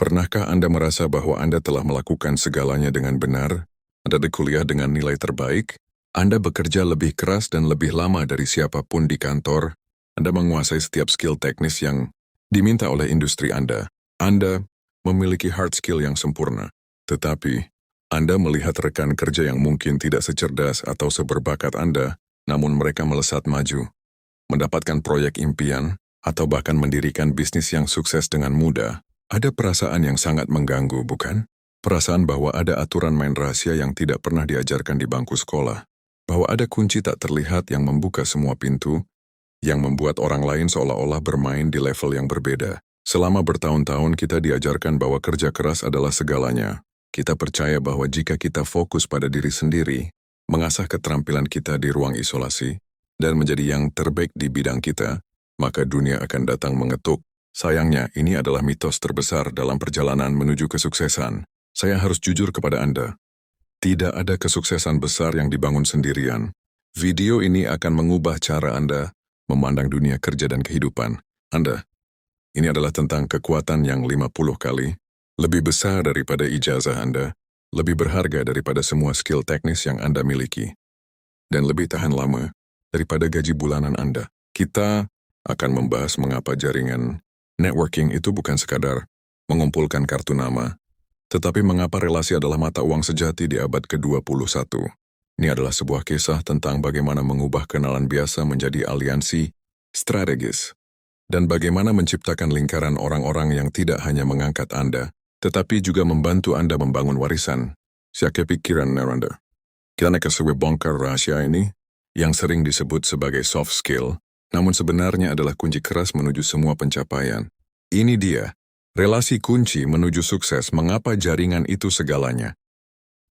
Pernahkah Anda merasa bahwa Anda telah melakukan segalanya dengan benar? Anda kuliah dengan nilai terbaik? Anda bekerja lebih keras dan lebih lama dari siapapun di kantor? Anda menguasai setiap skill teknis yang diminta oleh industri Anda. Anda memiliki hard skill yang sempurna. Tetapi, Anda melihat rekan kerja yang mungkin tidak secerdas atau seberbakat Anda, namun mereka melesat maju, mendapatkan proyek impian, atau bahkan mendirikan bisnis yang sukses dengan mudah. Ada perasaan yang sangat mengganggu, bukan? Perasaan bahwa ada aturan main rahasia yang tidak pernah diajarkan di bangku sekolah. Bahwa ada kunci tak terlihat yang membuka semua pintu, yang membuat orang lain seolah-olah bermain di level yang berbeda. Selama bertahun-tahun kita diajarkan bahwa kerja keras adalah segalanya. Kita percaya bahwa jika kita fokus pada diri sendiri, mengasah keterampilan kita di ruang isolasi, dan menjadi yang terbaik di bidang kita, maka dunia akan datang mengetuk. Sayangnya, ini adalah mitos terbesar dalam perjalanan menuju kesuksesan. Saya harus jujur kepada Anda. Tidak ada kesuksesan besar yang dibangun sendirian. Video ini akan mengubah cara Anda memandang dunia kerja dan kehidupan Anda. Ini adalah tentang kekuatan yang 50 kali lebih besar daripada ijazah Anda, lebih berharga daripada semua skill teknis yang Anda miliki, dan lebih tahan lama daripada gaji bulanan Anda. Kita akan membahas mengapa jaringan networking itu bukan sekadar mengumpulkan kartu nama, tetapi mengapa relasi adalah mata uang sejati di abad ke-21. Ini adalah sebuah kisah tentang bagaimana mengubah kenalan biasa menjadi aliansi strategis, dan bagaimana menciptakan lingkaran orang-orang yang tidak hanya mengangkat Anda, tetapi juga membantu Anda membangun warisan. Siapa pikiran Anda? Kita akan coba bongkar rahasia ini, yang sering disebut sebagai soft skill, namun sebenarnya adalah kunci keras menuju semua pencapaian. Ini dia, relasi kunci menuju sukses, mengapa jaringan itu segalanya.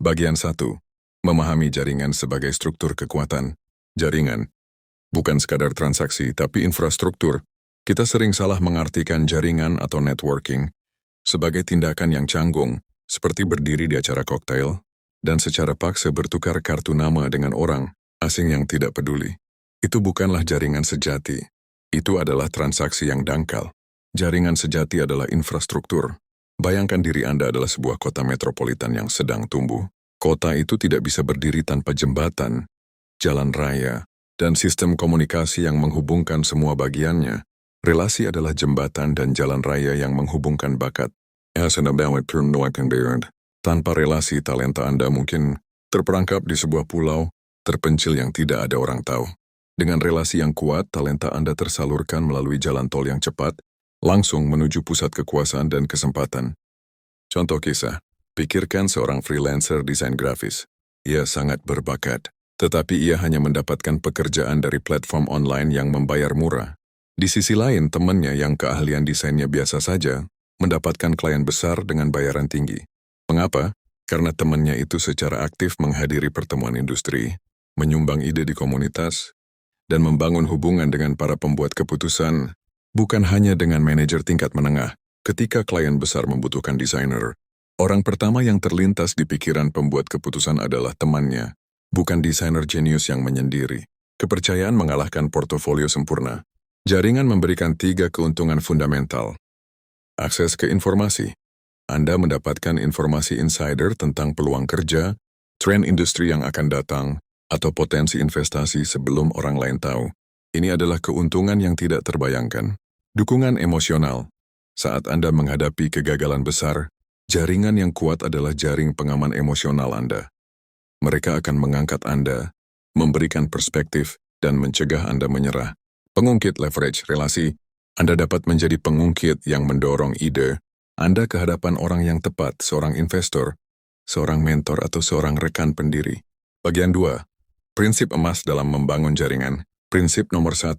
Bagian 1. Memahami jaringan sebagai struktur kekuatan. Jaringan bukan sekadar transaksi, tapi infrastruktur. Kita sering salah mengartikan jaringan atau networking sebagai tindakan yang canggung, seperti berdiri di acara koktail, dan secara paksa bertukar kartu nama dengan orang asing yang tidak peduli. Itu bukanlah jaringan sejati. Itu adalah transaksi yang dangkal. Jaringan sejati adalah infrastruktur. Bayangkan diri Anda adalah sebuah kota metropolitan yang sedang tumbuh. Kota itu tidak bisa berdiri tanpa jembatan, jalan raya, dan sistem komunikasi yang menghubungkan semua bagiannya. Relasi adalah jembatan dan jalan raya yang menghubungkan bakat. Tanpa relasi, talenta Anda mungkin terperangkap di sebuah pulau terpencil yang tidak ada orang tahu. Dengan relasi yang kuat, talenta Anda tersalurkan melalui jalan tol yang cepat, langsung menuju pusat kekuasaan dan kesempatan. Contoh kisah, pikirkan seorang freelancer desain grafis. Ia sangat berbakat, tetapi ia hanya mendapatkan pekerjaan dari platform online yang membayar murah. Di sisi lain, temannya yang keahlian desainnya biasa saja, mendapatkan klien besar dengan bayaran tinggi. Mengapa? Karena temannya itu secara aktif menghadiri pertemuan industri, menyumbang ide di komunitas, dan membangun hubungan dengan para pembuat keputusan, bukan hanya dengan manajer tingkat menengah. Ketika klien besar membutuhkan desainer, orang pertama yang terlintas di pikiran pembuat keputusan adalah temannya, bukan desainer jenius yang menyendiri. Kepercayaan mengalahkan portofolio sempurna. Jaringan memberikan 3 keuntungan fundamental. Akses ke informasi. Anda mendapatkan informasi insider tentang peluang kerja, tren industri yang akan datang, atau potensi investasi sebelum orang lain tahu. Ini adalah keuntungan yang tidak terbayangkan. Dukungan emosional. Saat Anda menghadapi kegagalan besar, jaringan yang kuat adalah jaring pengaman emosional Anda. Mereka akan mengangkat Anda, memberikan perspektif, dan mencegah Anda menyerah. Pengungkit leverage relasi. Anda dapat menjadi pengungkit yang mendorong ide Anda ke hadapan orang yang tepat, seorang investor, seorang mentor, atau seorang rekan pendiri. Bagian 2. Prinsip emas dalam membangun jaringan. Prinsip nomor 1.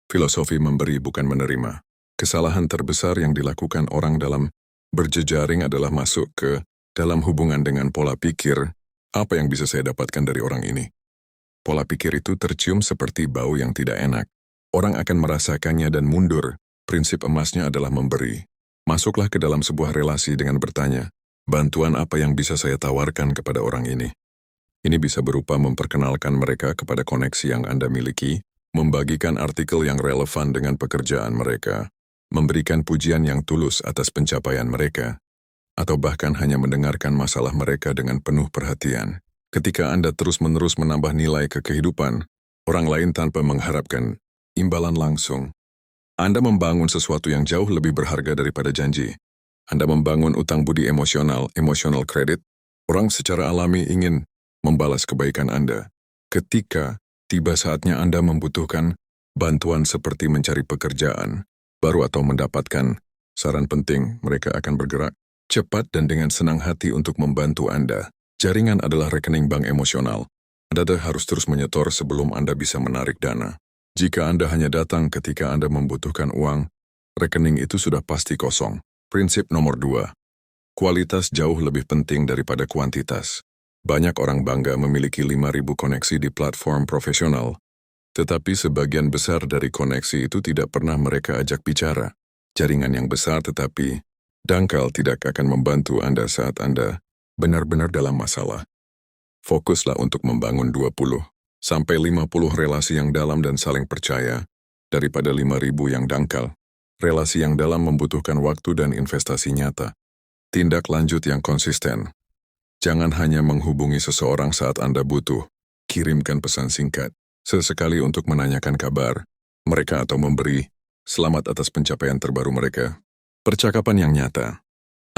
Filosofi memberi bukan menerima. Kesalahan terbesar yang dilakukan orang dalam berjejaring adalah masuk ke dalam hubungan dengan pola pikir, apa yang bisa saya dapatkan dari orang ini. Pola pikir itu tercium seperti bau yang tidak enak. Orang akan merasakannya dan mundur. Prinsip emasnya adalah memberi. Masuklah ke dalam sebuah relasi dengan bertanya, bantuan apa yang bisa saya tawarkan kepada orang ini? Ini bisa berupa memperkenalkan mereka kepada koneksi yang Anda miliki, membagikan artikel yang relevan dengan pekerjaan mereka, memberikan pujian yang tulus atas pencapaian mereka, atau bahkan hanya mendengarkan masalah mereka dengan penuh perhatian. Ketika Anda terus-menerus menambah nilai ke kehidupan orang lain tanpa mengharapkan imbalan langsung, Anda membangun sesuatu yang jauh lebih berharga daripada janji. Anda membangun utang budi emosional credit. Orang secara alami ingin membalas kebaikan Anda. Ketika tiba saatnya Anda membutuhkan bantuan seperti mencari pekerjaan baru atau mendapatkan saran penting, mereka akan bergerak cepat dan dengan senang hati untuk membantu Anda. Jaringan adalah rekening bank emosional. Anda harus terus menyetor sebelum Anda bisa menarik dana. Jika Anda hanya datang ketika Anda membutuhkan uang, rekening itu sudah pasti kosong. Prinsip nomor 2. Kualitas jauh lebih penting daripada kuantitas. Banyak orang bangga memiliki 5.000 koneksi di platform profesional, tetapi sebagian besar dari koneksi itu tidak pernah mereka ajak bicara. Jaringan yang besar tetapi dangkal tidak akan membantu Anda saat Anda benar-benar dalam masalah. Fokuslah untuk membangun 20 sampai 50 relasi yang dalam dan saling percaya daripada 5.000 yang dangkal. Relasi yang dalam membutuhkan waktu dan investasi nyata. Tindak lanjut yang konsisten. Jangan hanya menghubungi seseorang saat Anda butuh. Kirimkan pesan singkat, sesekali untuk menanyakan kabar mereka atau memberi selamat atas pencapaian terbaru mereka. Percakapan yang nyata.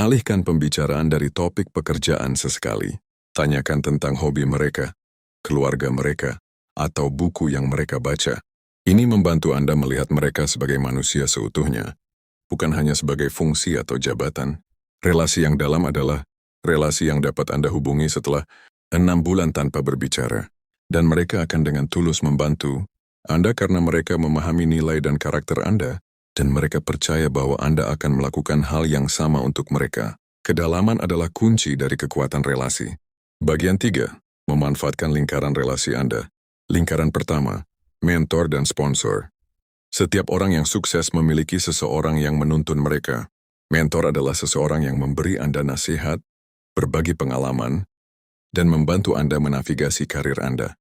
Alihkan pembicaraan dari topik pekerjaan sesekali. Tanyakan tentang hobi mereka, keluarga mereka, atau buku yang mereka baca. Ini membantu Anda melihat mereka sebagai manusia seutuhnya, bukan hanya sebagai fungsi atau jabatan. Relasi yang dalam adalah relasi yang dapat Anda hubungi setelah 6 bulan tanpa berbicara, dan mereka akan dengan tulus membantu Anda karena mereka memahami nilai dan karakter Anda, dan mereka percaya bahwa Anda akan melakukan hal yang sama untuk mereka. Kedalaman adalah kunci dari kekuatan relasi. Bagian 3. Memanfaatkan lingkaran relasi Anda. Lingkaran pertama, mentor dan sponsor. Setiap orang yang sukses memiliki seseorang yang menuntun mereka. Mentor adalah seseorang yang memberi Anda nasihat, berbagi pengalaman, dan membantu Anda menavigasi karir Anda.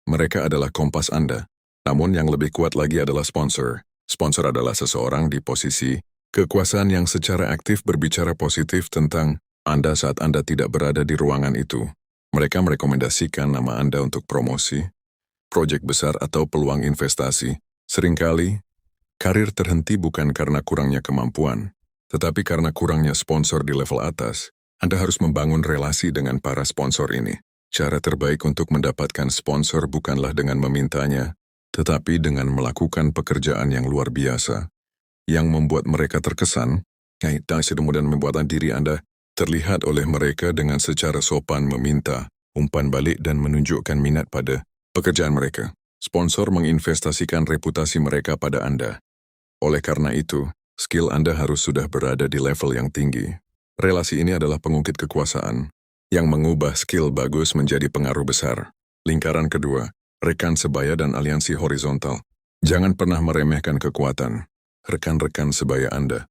Mereka adalah kompas Anda. Namun yang lebih kuat lagi adalah sponsor. Sponsor adalah seseorang di posisi kekuasaan yang secara aktif berbicara positif tentang Anda saat Anda tidak berada di ruangan itu. Mereka merekomendasikan nama Anda untuk promosi, proyek besar atau peluang investasi. Seringkali, karir terhenti bukan karena kurangnya kemampuan, tetapi karena kurangnya sponsor di level atas. Anda harus membangun relasi dengan para sponsor ini. Cara terbaik untuk mendapatkan sponsor bukanlah dengan memintanya, tetapi dengan melakukan pekerjaan yang luar biasa, yang membuat mereka terkesan, dan kemudian membuat diri Anda terlihat oleh mereka dengan secara sopan meminta umpan balik dan menunjukkan minat pada pekerjaan mereka. Sponsor menginvestasikan reputasi mereka pada Anda. Oleh karena itu, skill Anda harus sudah berada di level yang tinggi. Relasi ini adalah pengungkit kekuasaan yang mengubah skill bagus menjadi pengaruh besar. Lingkaran kedua, rekan sebaya dan aliansi horizontal. Jangan pernah meremehkan kekuatan rekan-rekan sebaya Anda.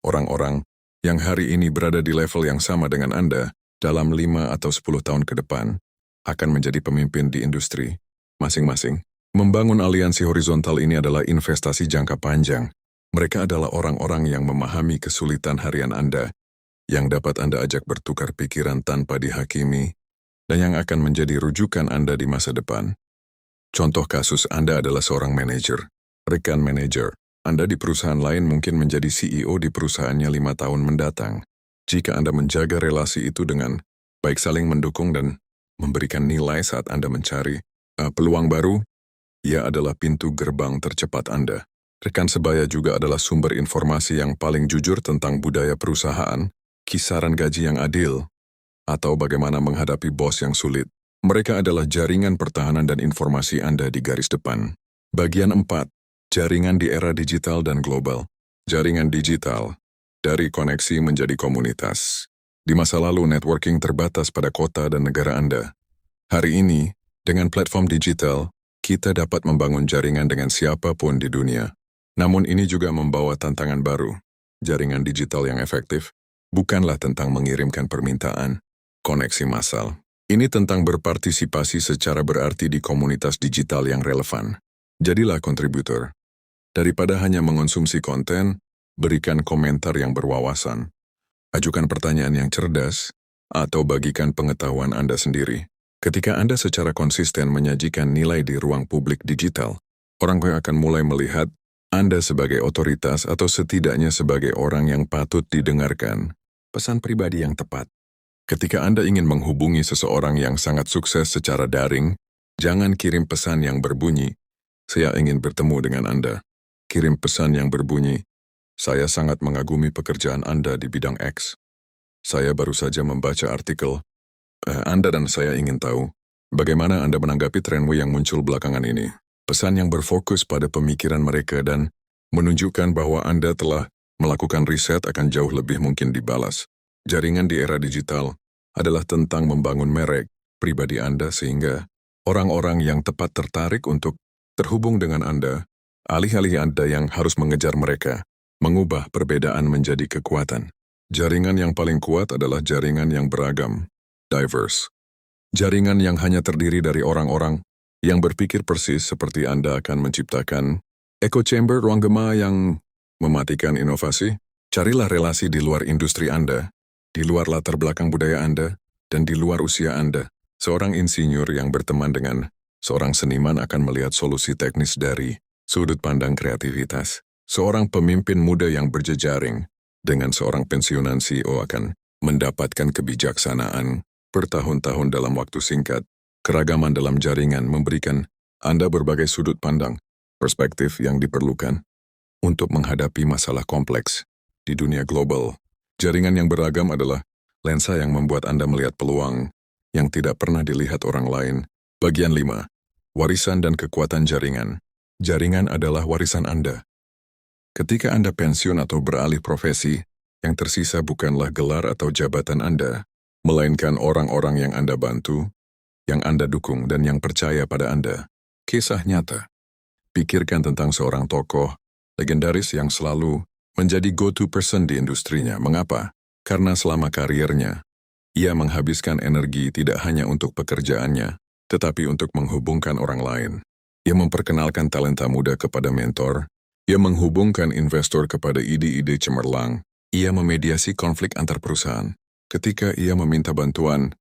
Orang-orang yang hari ini berada di level yang sama dengan Anda dalam 5 atau 10 tahun ke depan akan menjadi pemimpin di industri masing-masing. Membangun aliansi horizontal ini adalah investasi jangka panjang. Mereka adalah orang-orang yang memahami kesulitan harian Anda, yang dapat Anda ajak bertukar pikiran tanpa dihakimi, dan yang akan menjadi rujukan Anda di masa depan. Contoh kasus Anda adalah seorang manajer, rekan manajer. Anda di perusahaan lain mungkin menjadi CEO di perusahaannya 5 tahun mendatang. Jika Anda menjaga relasi itu dengan baik saling mendukung dan memberikan nilai saat Anda mencari peluang baru, ia adalah pintu gerbang tercepat Anda. Rekan sebaya juga adalah sumber informasi yang paling jujur tentang budaya perusahaan, kisaran gaji yang adil, atau bagaimana menghadapi bos yang sulit. Mereka adalah jaringan pertahanan dan informasi Anda di garis depan. Bagian 4. Jaringan di era digital dan global. Jaringan digital, dari koneksi menjadi komunitas. Di masa lalu, networking terbatas pada kota dan negara Anda. Hari ini, dengan platform digital, kita dapat membangun jaringan dengan siapapun di dunia. Namun ini juga membawa tantangan baru. Jaringan digital yang efektif bukanlah tentang mengirimkan permintaan, koneksi massal. Ini tentang berpartisipasi secara berarti di komunitas digital yang relevan. Jadilah kontributor. Daripada hanya mengonsumsi konten, berikan komentar yang berwawasan, ajukan pertanyaan yang cerdas, atau bagikan pengetahuan Anda sendiri. Ketika Anda secara konsisten menyajikan nilai di ruang publik digital, orang akan mulai melihat Anda sebagai otoritas atau setidaknya sebagai orang yang patut didengarkan. Pesan pribadi yang tepat. Ketika Anda ingin menghubungi seseorang yang sangat sukses secara daring, jangan kirim pesan yang berbunyi, "Saya ingin bertemu dengan Anda." Kirim pesan yang berbunyi, "Saya sangat mengagumi pekerjaan Anda di bidang X. Saya baru saja membaca artikel. Anda dan saya ingin tahu, bagaimana Anda menanggapi tren yang muncul belakangan ini." Pesan yang berfokus pada pemikiran mereka dan menunjukkan bahwa Anda telah melakukan riset akan jauh lebih mungkin dibalas. Jaringan di era digital adalah tentang membangun merek pribadi Anda sehingga orang-orang yang tepat tertarik untuk terhubung dengan Anda, alih-alih Anda yang harus mengejar mereka, mengubah perbedaan menjadi kekuatan. Jaringan yang paling kuat adalah jaringan yang beragam, diverse. Jaringan yang hanya terdiri dari orang-orang yang berpikir persis seperti Anda akan menciptakan echo chamber ruang gema yang mematikan inovasi. Carilah relasi di luar industri Anda, di luar latar belakang budaya Anda, dan di luar usia Anda. Seorang insinyur yang berteman dengan seorang seniman akan melihat solusi teknis dari sudut pandang kreativitas. Seorang pemimpin muda yang berjejaring dengan seorang pensiunan CEO akan mendapatkan kebijaksanaan bertahun-tahun dalam waktu singkat. Keragaman dalam jaringan memberikan Anda berbagai sudut pandang, perspektif yang diperlukan untuk menghadapi masalah kompleks di dunia global. Jaringan yang beragam adalah lensa yang membuat Anda melihat peluang yang tidak pernah dilihat orang lain. Bagian 5. Warisan dan kekuatan jaringan. Jaringan adalah warisan Anda. Ketika Anda pensiun atau beralih profesi, yang tersisa bukanlah gelar atau jabatan Anda, melainkan orang-orang yang Anda bantu, yang Anda dukung, dan yang percaya pada Anda. Kisah nyata. Pikirkan tentang seorang tokoh legendaris yang selalu menjadi go-to person di industrinya. Mengapa? Karena selama karirnya, ia menghabiskan energi tidak hanya untuk pekerjaannya, tetapi untuk menghubungkan orang lain. Ia memperkenalkan talenta muda kepada mentor, ia menghubungkan investor kepada ide-ide cemerlang, ia memediasi konflik antar perusahaan. Ketika ia meminta bantuan,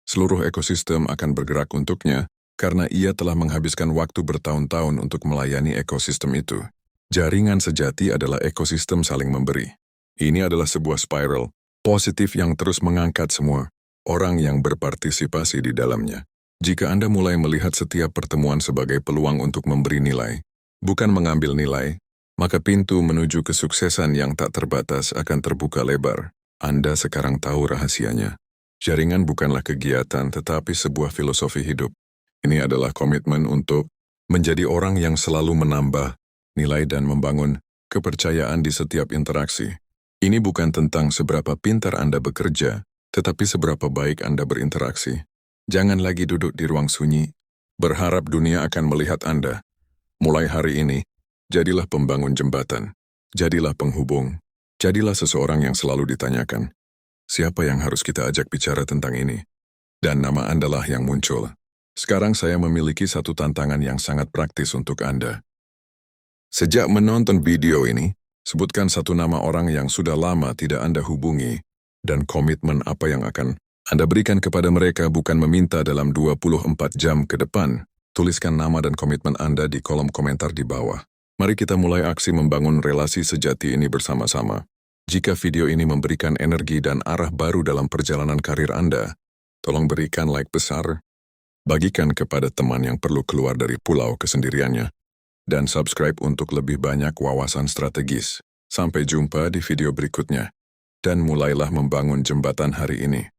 seluruh ekosistem akan bergerak untuknya karena ia telah menghabiskan waktu bertahun-tahun untuk melayani ekosistem itu. Jaringan sejati adalah ekosistem saling memberi. Ini adalah sebuah spiral positif yang terus mengangkat semua orang yang berpartisipasi di dalamnya. Jika Anda mulai melihat setiap pertemuan sebagai peluang untuk memberi nilai, bukan mengambil nilai, maka pintu menuju kesuksesan yang tak terbatas akan terbuka lebar. Anda sekarang tahu rahasianya. Jaringan bukanlah kegiatan tetapi sebuah filosofi hidup. Ini adalah komitmen untuk menjadi orang yang selalu menambah nilai dan membangun kepercayaan di setiap interaksi. Ini bukan tentang seberapa pintar Anda bekerja, tetapi seberapa baik Anda berinteraksi. Jangan lagi duduk di ruang sunyi, berharap dunia akan melihat Anda. Mulai hari ini, jadilah pembangun jembatan, jadilah penghubung, jadilah seseorang yang selalu ditanyakan, siapa yang harus kita ajak bicara tentang ini? Dan nama Anda lah yang muncul. Sekarang saya memiliki satu tantangan yang sangat praktis untuk Anda. Sejak menonton video ini, sebutkan satu nama orang yang sudah lama tidak Anda hubungi, dan komitmen apa yang akan Anda berikan kepada mereka bukan meminta dalam 24 jam ke depan. Tuliskan nama dan komitmen Anda di kolom komentar di bawah. Mari kita mulai aksi membangun relasi sejati ini bersama-sama. Jika video ini memberikan energi dan arah baru dalam perjalanan karir Anda, tolong berikan like besar, bagikan kepada teman yang perlu keluar dari pulau kesendiriannya, dan subscribe untuk lebih banyak wawasan strategis. Sampai jumpa di video berikutnya, dan mulailah membangun jembatan hari ini.